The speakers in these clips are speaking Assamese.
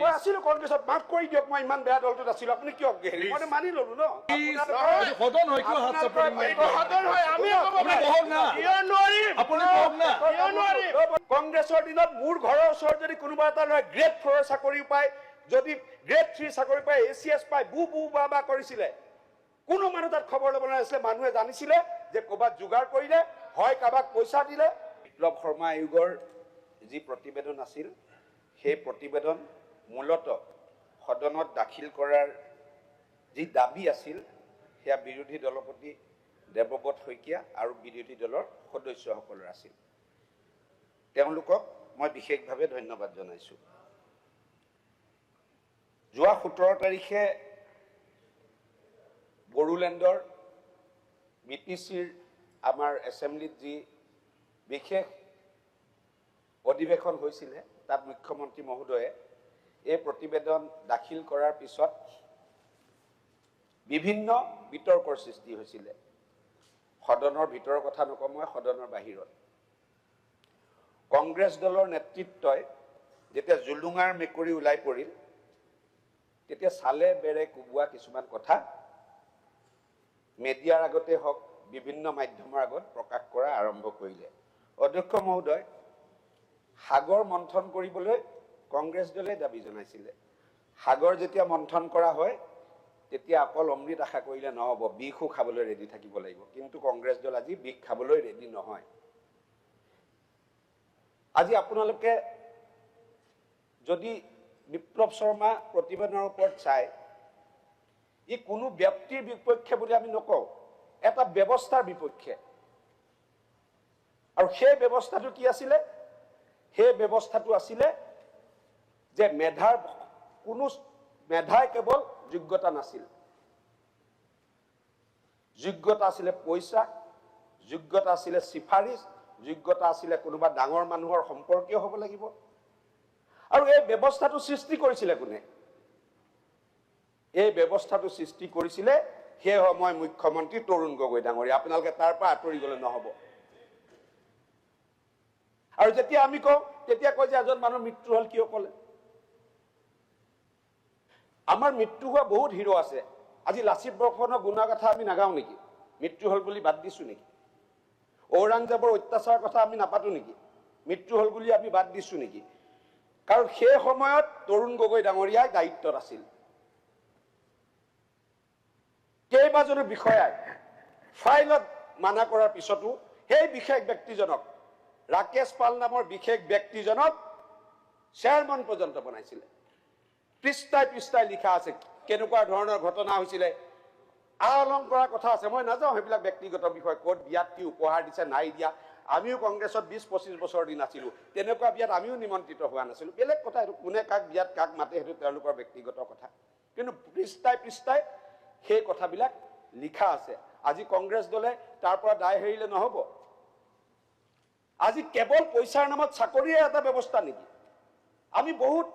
মই আছিলো কংগ্ৰেছত মাফ কৰি দিয়ক মই ইমান বেয়া দলটোত আছিলো আপুনি কিয় মই মানি ললো ন সদন হয় কিয় হাত চাপৰি সদন হয় আমি কংগ্ৰেছৰ দিনত মোৰ ঘৰৰ ওচৰত যদি কোনোবা এটা ল'ৰাই গ্ৰেড 4 চাকৰি পায় যদি গ্ৰেড 3 চাকৰি পায় ACS পায় বু বা কৰিছিলে কোনো মানুহ তাত খবৰ ল'ব নাছিলে মানুহে জানিছিলে যে ক'ৰবাত যোগাৰ কৰিলে হয় কাৰোবাক পইচা দিলে বিপ্লৱ শৰ্মা আয়োগৰ যি প্ৰতিবেদন আছিল সেই প্ৰতিবেদন মূলতঃ সদনত দাখিল কৰাৰ যি দাবী আছিল সেয়া বিৰোধী দলপতি দেৱব্ৰত শইকীয়া আৰু বিৰোধী দলৰ সদস্যসকলৰ আছিল তেওঁলোকক মই বিশেষভাৱে ধন্যবাদ জনাইছোঁ যোৱা 17 তাৰিখে বড়োলেণ্ডৰ BTCৰ আমাৰ এছেম্বলিত যি বিশেষ অধিৱেশন হৈছিলে তাত মুখ্যমন্ত্ৰী মহোদয়ে এই প্ৰতিবেদন দাখিল কৰাৰ পিছত বিভিন্ন বিতৰ্কৰ সৃষ্টি হৈছিলে সদনৰ ভিতৰৰ কথা নকওঁ মই সদনৰ বাহিৰত কংগ্ৰেছ দলৰ নেতৃত্বই যেতিয়া জুলুঙাৰ মেকুৰী ওলাই পৰিল তেতিয়া চালে বেৰে কোবোৱা কিছুমান কথা মিডিয়াৰ আগতে হওক বিভিন্ন মাধ্যমৰ আগত প্ৰকাশ কৰা আৰম্ভ কৰিলে অধ্যক্ষ মহোদয় সাগৰ মন্থন কৰিবলৈ কংগ্ৰেছ দলে দাবী জনাইছিলে সাগৰ যেতিয়া মন্থন কৰা হয় তেতিয়া অকল অমৃত আশা কৰিলে নহব বিষো খাবলৈ ৰেডি থাকিব লাগিব কিন্তু কংগ্ৰেছ দল আজি বিষ খাবলৈ ৰেডি নহয় আজি আপোনালোকে যদি বিপ্লৱ শৰ্মা প্ৰতিবেদনৰ ওপৰত চায় ই কোনো ব্যক্তিৰ বিপক্ষে বুলি আমি নকওঁ এটা ব্যৱস্থাৰ বিপক্ষে আৰু সেই ব্যৱস্থাটো কি আছিলে সেই ব্যৱস্থাটো আছিলে যে মেধাৰ কোনো মেধাই কেৱল যোগ্যতা নাছিল যোগ্যতা আছিলে পইচা যোগ্যতা আছিলে সিফাৰিশ যোগ্যতা আছিলে কোনোবা ডাঙৰ মানুহৰ সম্পৰ্কীয় হ'ব লাগিব আৰু এই ব্যৱস্থাটো সৃষ্টি কৰিছিলে কোনে এই ব্যৱস্থাটো সৃষ্টি কৰিছিলে সেই সময় মুখ্যমন্ত্ৰী তৰুণ গগৈ ডাঙৰীয়া আপোনালোকে তাৰ পৰা আঁতৰি গলে নহব আৰু যেতিয়া আমি কওঁ তেতিয়া কয় যে এজন মানুহ মৃত্যু হল কিয় ক'লে আমাৰ মৃত্যু হোৱা বহুত হিৰো আছে আজি লাচিত বৰফুকনৰ গুণগাথা আমি নাগাওঁ নেকি মৃত্যু হল বুলি বাদ দিছো নেকি ঔৰংজেবৰ অত্যাচাৰৰ কথা আমি নাপাতো নেকি মৃত্যু হল বুলি আমি বাদ দিছো নেকি কাৰণ সেই সময়ত তৰুণ গগৈ ডাঙৰীয়াই দায়িত্বত আছিল কেইবাজনো বিষয়াই ফাইলত মানা কৰাৰ পিছতো সেই বিশেষ ব্যক্তিজনক ৰাকেশ পাল নামৰ বিশেষ ব্যক্তিজনক চেয়াৰমেন পৰ্যন্ত বনাইছিলে পৃষ্ঠাই পৃষ্ঠাই লিখা আছে কেনেকুৱা ধৰণৰ ঘটনা হৈছিলে আলংকাৰৰ কথা আছে মই নাযাওঁ সেইবিলাক ব্যক্তিগত বিষয় ক'ত বিয়াত কি উপহাৰ দিছে নাই দিয়া আমিও কংগ্ৰেছত 20-25 বছৰ দিন আছিলো তেনেকুৱা বিয়াত আমিও নিমন্ত্ৰিত হোৱা নাছিলো বেলেগ কথা এইটো কোনে কাক বিয়াত কাক মাতে সেইটো তেওঁলোকৰ ব্যক্তিগত কথা কিন্তু পৃষ্ঠাই পৃষ্ঠাই সেই কথাবিলাক লিখা আছে আজি কংগ্ৰেছ দলে তাৰ পৰা দায় হেৰিলে নহব আজি কেৱল পইচাৰ নামত চাকৰিৰ এটা ব্যৱস্থা নেকি আমি বহুত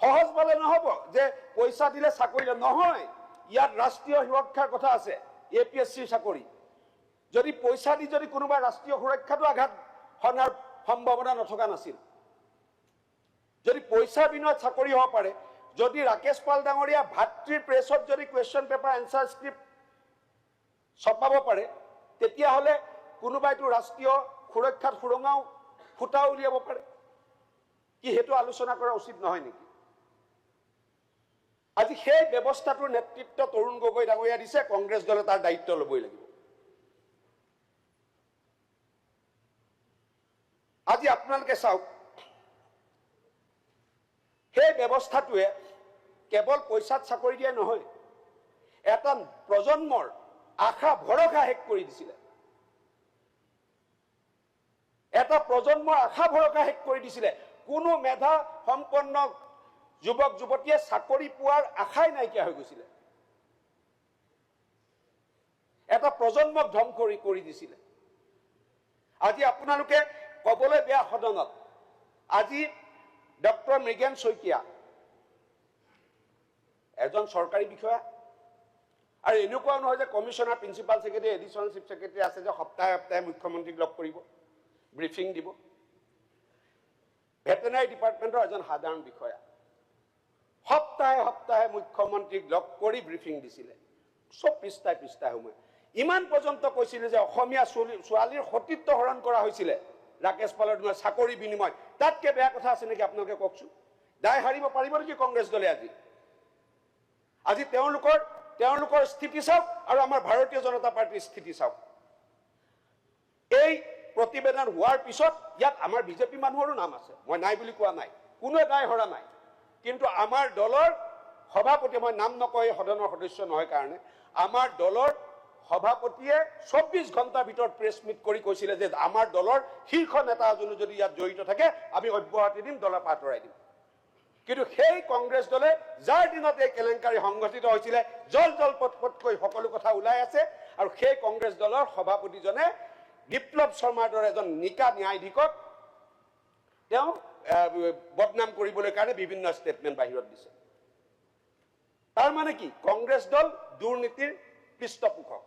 সহজ বলে নহব যে পইচা দিলে চাকৰি নহয় ইয়াত ৰাষ্ট্ৰীয় সুৰক্ষাৰ কথা আছে APSC চাকৰি যদি পইচা দি যদি কোনোবা ৰাষ্ট্ৰীয় সুৰক্ষাটো আঘাত হনাৰ সম্ভাৱনা নথকা নাছিল যদি পইচা বিনিময়ত চাকৰি হ'ব পাৰে যদি ৰাকেশ পাল ডাঙৰীয়া ভাতৃৰ প্ৰেছত যদি কুৱেশ্যন পেপাৰ এনসাৰ স্ক্ৰিপ্ট ছপাব পাৰে তেতিয়া হলে কোনোবাইটো ৰাষ্ট্ৰীয় সুৰক্ষাত সুৰঙাও ফুটা উলিয়াব পাৰে কি হেতু আলোচনা কৰা উচিত নহয় নেকি আজি সেই ব্যৱস্থাটোৰ নেতৃত্ব তৰুণ গগৈ ডাঙৰীয়া দিছে কংগ্ৰেছ দলে তাৰ দায়িত্ব ল'বই লাগিব আজি আপোনালোকে চাওক সেই ব্যৱস্থাটোৱে কেৱল পইচাত চাকৰি দিয়া নহয় এটা প্ৰজন্মৰ আশা ভৰসা শেষ কৰি দিছিলে এটা প্ৰজন্মৰ আশা ভৰসা শেষ কৰি দিছিলে কোনো মেধা সম্পন্ন যুৱক যুৱতীয়ে চাকৰি পোৱাৰ আশাই নাইকিয়া হৈ গৈছিলে এটা প্ৰজন্মক ধ্বংস কৰি দিছিলে আজি আপোনালোকে কবলৈ বেয়া সদনত আজি ডক্টৰ মৃগেন শইকীয়া এজন চৰকাৰী বিষয়া আৰু এনেকুৱা নহয় যে commissioner principal secretary additional chief secretary আছে যে সপ্তাহে সপ্তাহে মুখ্যমন্ত্ৰীক লগ কৰিব ব্ৰিফিং দিব ভেটেনাৰী ডিপাৰ্টমেণ্টৰ এজন সাধাৰণ বিষয়া সপ্তাহে সপ্তাহে মুখ্যমন্ত্ৰীক লগ কৰি ব্ৰিফিং দিছিলে, চব পৃষ্ঠাই পৃষ্ঠাই সময়। ইমান পৰ্যন্ত কৈছিলে যে অসমীয়া ছোৱালীৰ সতীত্ব হৰণ কৰা হৈছিলে ৰাকেশ পালৰ দিনত চাকৰি বিনিময়। তাতকে বেয়া কথা আছে নেকি আপোনালোকে কওকচোন? দায় সাৰিব পাৰিব নেকি কংগ্ৰেছ দলে? আজি তেওঁলোকৰ স্থিতি চাওক আৰু আমাৰ ভাৰতীয় জনতা পাৰ্টীৰ স্থিতি চাওক। এই প্ৰতিবেদন হোৱাৰ পিছত ইয়াত আমাৰ বিজেপি মানুহৰো নাম আছে, মই নাই বুলি কোৱা নাই, কোনোৱে দায় হৰা নাই। কিন্তু আমাৰ দলৰ সভাপতি, মই নাম নকয় সদনৰ সদস্য নহয় কাৰণে, আমাৰ দলৰ সভাপতিয়ে 24 ঘণ্টাৰ ভিতৰত প্ৰেছ মিট কৰি কৈছিলে যে আমাৰ দলৰ শীৰ্ষ নেতা এজনো যদি ইয়াত জড়িত থাকে আমি অব্যাহতি দিম, দলৰ পৰা আঁতৰাই দিম। কিন্তু সেই কংগ্ৰেছ দলে যাৰ দিনত এই কেলেংকাৰী সংঘটিত হৈছিলে জল জল পটপটকৈ সকলো কথা ওলাই আছে, আৰু সেই কংগ্ৰেছ দলৰ সভাপতিজনে বিপ্লৱ শৰ্মাৰ দৰে এজন নিকা ন্যায়াধীশক তেওঁ বদনাম কৰিবলৈ কাৰণে বিভিন্ন ষ্টেটমেণ্ট বাহিৰত দিছে। তাৰ মানে কি? কংগ্ৰেছ দল দুৰ্নীতিৰ পৃষ্ঠপোষক,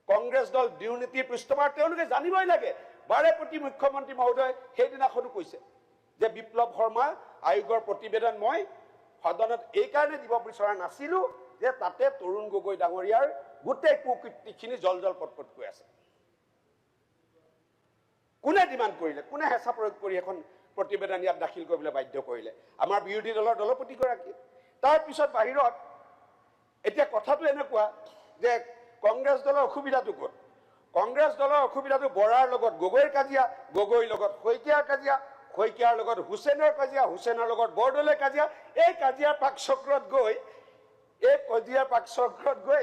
কংগ্ৰেছ দল দুৰ্নীতিৰ পৃষ্ঠপোষক। তেওঁলোকে জানিবই লাগে। বাৰে প্ৰতি মুখ্যমন্ত্ৰী মহোদয় সেইদিনাখনো কৈছে যে বিপ্লৱ শৰ্মা আয়োগৰ প্ৰতিবেদন মই সদনত এইকাৰণে দিব বিচৰা নাছিলো যে তাতে তৰুণ গগৈ ডাঙৰীয়াৰ গোটেই কুকীৰ্তিখিনি জল জল পটপটকৈ আছে। কোনে ডিমাণ্ড কৰিলে? কোনে হেঁচা প্ৰয়োগ কৰি এখন প্ৰতিবেদন ইয়াত দাখিল কৰিবলৈ বাধ্য কৰিলে? আমাৰ বিৰোধী দলৰ দলপতিগৰাকী। তাৰপিছত বাহিৰত এতিয়া কথাটো এনেকুৱা যে কংগ্ৰেছ দলৰ অসুবিধাটো ক'ত? কংগ্ৰেছ দলৰ অসুবিধাটো বৰাৰ লগত গগৈৰ কাজিয়া, গগৈৰ লগত শইকীয়াৰ কাজিয়া, শইকীয়াৰ লগত হুছেইনৰ কাজিয়া, হুছেইনৰ লগত বৰদলৈৰ কাজিয়া। এই কাজিয়াৰ পাকচক্ৰত গৈ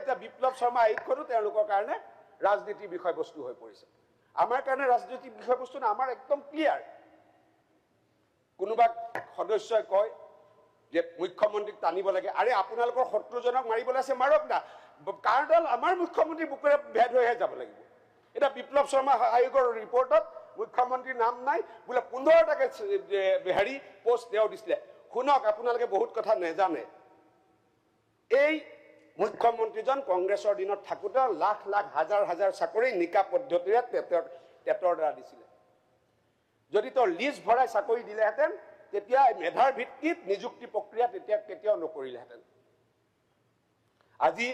এতিয়া বিপ্লৱ শৰ্মা আয়োগখনো তেওঁলোকৰ কাৰণে ৰাজনীতিৰ বিষয়বস্তু হৈ পৰিছে। আমাৰ কাৰণে ৰাজনৈতিক বিষয়বস্তু না, আমাৰ একদম ক্লিয়াৰ। কোনোবা সদস্যই কয় যে মুখ্যমন্ত্ৰীক টানিব লাগে। আৰে আপোনালোকৰ শত্ৰুজনক মাৰিবলৈ আছে, মাৰক না। কাৰণডাল আমাৰ মুখ্যমন্ত্ৰীৰ বুকুৰে ভেদ হৈহে যাব লাগিব। এতিয়া বিপ্লৱ শৰ্মা আয়োগৰ ৰিপৰ্টত মুখ্যমন্ত্ৰীৰ নাম নাই বোলে, 15টাকে পোষ্ট তেওঁ দিছিলে। শুনক, আপোনালোকে বহুত কথা নেজানে। এই মুখ্যমন্ত্ৰীজন কংগ্ৰেছৰ দিনত থাকোঁতে লাখ লাখ হাজাৰ হাজাৰ চাকৰি নিকা পদ্ধতিৰে টেটৰ দ্বাৰা দিছিলে। যদি তেওঁ লিষ্ট ভৰাই চাকৰি দিলেহেঁতেন তেতিয়া মেধাৰ ভিত্তিত নিযুক্তি প্ৰক্ৰিয়া তেতিয়া কেতিয়াও নকৰিলেহেঁতেন। আজি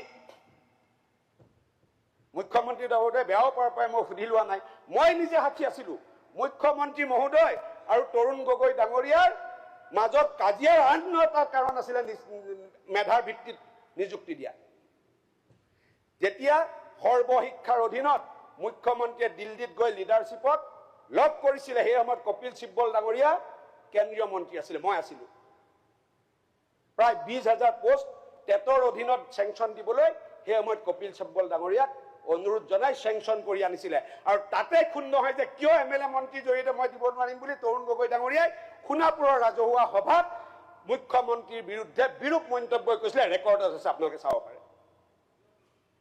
মুখ্যমন্ত্ৰী মহোদয় বেয়াও পাৰ পাই মই সুধি লোৱা নাই, মই নিজে সাক্ষী আছিলো। মুখ্যমন্ত্ৰী মহোদয় আৰু তৰুণ গগৈ ডাঙৰীয়াৰ মাজত কাজিয়াৰ আন এটা কাৰণ আছিলে মেধাৰ ভিত্তিত নিযুক্তি দিয়া। যেতিয়া সৰ্বশিক্ষাৰ অধীনত মুখ্যমন্ত্ৰীয়ে দিল্লীত গৈ লিডাৰশ্বিপক লগ কৰিছিলে, সেই সময়ত কপিল চিব্বল ডাঙৰীয়া কেন্দ্ৰীয় মন্ত্ৰী আছিলে, মই আছিলো। প্ৰায় 20,000 পোষ্ট টেটৰ অধীনত চেংচন দিবলৈ সেই সময়ত কপিল চিব্বল ডাঙৰীয়াক অনুৰোধ জনাই চেংচন কৰি আনিছিলে। আৰু তাতে ক্ষুণ্ণ হয় যে কিয় MLA মন্ত্ৰীৰ জৰিয়তে মই দিব নোৱাৰিম বুলি তৰুণ গগৈ ডাঙৰীয়াই সোণাপুৰৰ ৰাজহুৱা সভাত মুখ্যমন্ত্ৰীৰ বিৰুদ্ধে বিৰূপ মন্তব্য কৈছিলে। ৰেকৰ্ডত আছে, আপোনালোকে চাব পাৰে।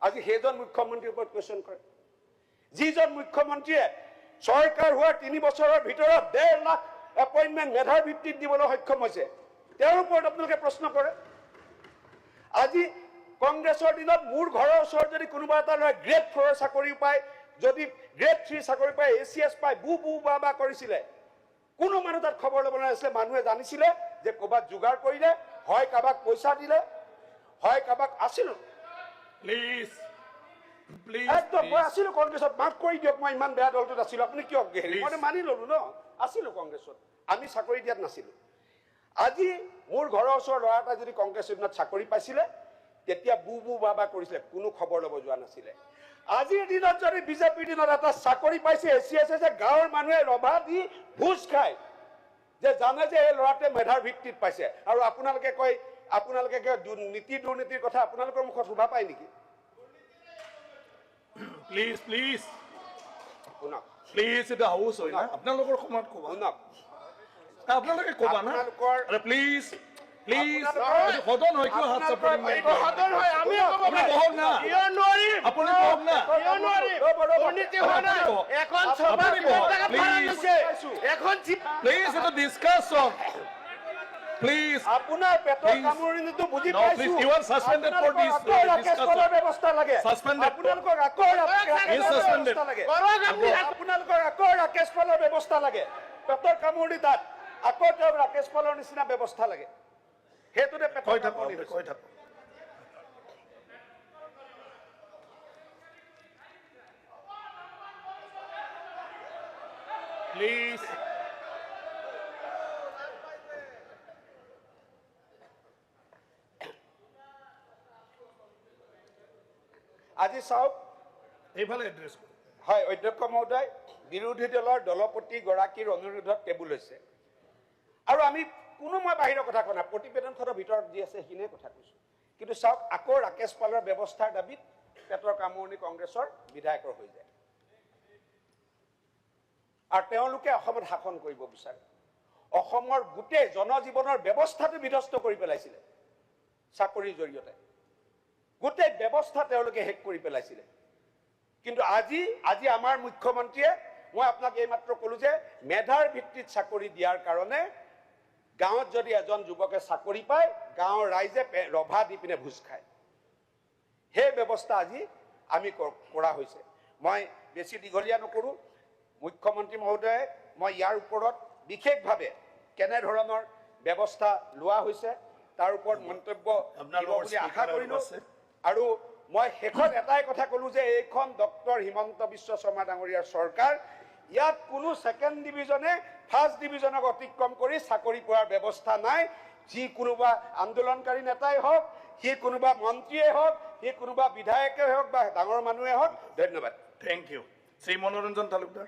আজি সেইজন মুখ্যমন্ত্ৰীৰ ওপৰত কুৱেশ্যন কৰে, যিজন মুখ্যমন্ত্ৰীয়ে চৰকাৰ হোৱাৰ 3 বছৰৰ ভিতৰত 1.5 লাখ এপইণ্টমেণ্ট মেধাৰ ভিত্তিত দিবলৈ সক্ষম হৈছে, তেওঁৰ ওপৰত আপোনালোকে প্ৰশ্ন কৰে। আজি কংগ্ৰেছৰ দিনত মোৰ ঘৰৰ ওচৰত যদি কোনোবা এটা ল'ৰাই গ্ৰেড 4 চাকৰি পায়, যদি গ্ৰেড 3 চাকৰি পায়, ACS পায়, বু বা কৰিছিলে, কোনো মানুহ তাত খবৰ ল'ব নাছিলে। মানুহে জানিছিলে যে ক'ৰবাত যোগাৰ কৰিলে, হয় কাৰোবাক পইচা দিলে, হয় কাৰোবাক আছিলো। একদম মই আছিলো কংগ্ৰেছত, মাফ কৰি দিয়ক, মই ইমান বেয়া দলটোত আছিলো, আপুনি কিয় মই মানি ললো ন, আছিলো কংগ্ৰেছত, আমি চাকৰি দিয়াত নাছিলো। আজি মোৰ ঘৰৰ ওচৰৰ ল'ৰা এটা যদি কংগ্ৰেছৰ দিনত চাকৰি পাইছিলে, তেতিয়া বু বা কৰিছিলে, কোনো খবৰ ল'ব যোৱা নাছিলে। আজিৰ দিনত যদি বিজেপিৰ দিনত এটা চাকৰি পাইছে, ACS যে গাঁৱৰ মানুহে ৰভা দি ভোজ খায় যে জানে যে এই ল'ৰাটোৱে মেধাৰ ভিত্তিত পাইছে, আৰু আপোনালোকে কয় নীতি দুৰ্নীতিৰ কথা আপোনালোকৰ মুখত শোভা পায় নেকি? প্লিজ শুনক, এটা হাউচ হয় না, আপোনালোকৰ সময়ত ক'বা, শুনক, আপোনালোকে ক'বা না, প্লিজ সদন হয়, কিয় হাত চাপৰি সদন হয়, আমি আপুনি বহক না, আপুনি বহক না, এখন সভা প্লিজ এটা ডিছকাছন, প্লিজ আপোনাৰ পেটৰ কামুৰণিটো বুজি পাইছো। you are suspended for this discussion ব্যৱস্থা লাগে, Suspended. আপোনালোকৰ আকৌ suspended. আপোনালোকৰ আকৌ ৰাকেশ পালৰ ব্যৱস্থা লাগে। পেটৰ কামুৰণি তাত আকৌ তেওঁক ৰাকেশ পালৰ নিচিনা ব্যৱস্থা লাগে। সেইটোতে পেটৰ কৈ থাকক কামোৰণি হৈছে। কৈ থাকক প্লিজ আজি চাওক, এইফালে এড্ৰেছ কৰক হয় অধ্যক্ষ মহোদয়, বিৰোধী দলৰ দলপতি গৰাকীৰ অনুৰোধত টেবুল হৈছে আৰু আমি কোনো মই বাহিৰৰ কথা কোৱা নাই, প্ৰতিবেদনখনৰ ভিতৰত যি আছে সেইখিনিয়ে কথা কৈছো। কিন্তু চাওক, আকৌ ৰাকেশ পালৰ ব্যৱস্থাৰ দাবীত পেটৰ কামোৰণি কংগ্ৰেছৰ বিধায়কৰ হৈ যায় আৰু তেওঁলোকে অসমত শাসন কৰিব বিচাৰে। অসমৰ গোটেই জনজীৱনৰ ব্যৱস্থাটো বিধ্বস্ত কৰি পেলাইছিলে চাকৰিৰ জৰিয়তে, গোটেই ব্যৱস্থা তেওঁলোকে শেষ কৰি পেলাইছিলে। কিন্তু আজি আমাৰ মুখ্যমন্ত্ৰীয়ে, মই আপোনাক এইমাত্ৰ কলো যে মেধাৰ ভিত্তিত চাকৰি দিয়াৰ কাৰণে গাঁৱত যদি এজন যুৱকে চাকৰি পায়, গাঁৱৰ ৰাইজে ৰভা দি পিনে ভোজ খায়। সেই ব্যৱস্থা আজি আমি কৰা হৈছে। মই বেছি দীঘলীয়া নকৰো, মুখ্যমন্ত্ৰী মহোদয়ে মই ইয়াৰ ওপৰত বিশেষভাৱে কেনেধৰণৰ ব্যৱস্থা লোৱা হৈছে তাৰ ওপৰত মন্তব্য দিব বুলি আশা কৰিলো। আৰু মই শেষত এটাই কথা কলো যে এইখন ডক্টৰ হিমন্ত বিশ্ব শৰ্মা ডাঙৰীয়াৰ চৰকাৰ, ইয়াত কোনো ছেকেণ্ড ডিভিজনে ফাৰ্ষ্ট ডিভিজনক অতিক্ৰম কৰি চাকৰি পোৱাৰ ব্যৱস্থা নাই। যি কোনোবা আন্দোলনকাৰী নেতাই হওক, সি কোনোবা মন্ত্ৰীয়ে হওক, সি কোনোবা বিধায়কে হওক বা ডাঙৰ মানুহে হওক। ধন্যবাদ। থেংক ইউ শ্ৰী মনোৰঞ্জন তালুকদাৰ।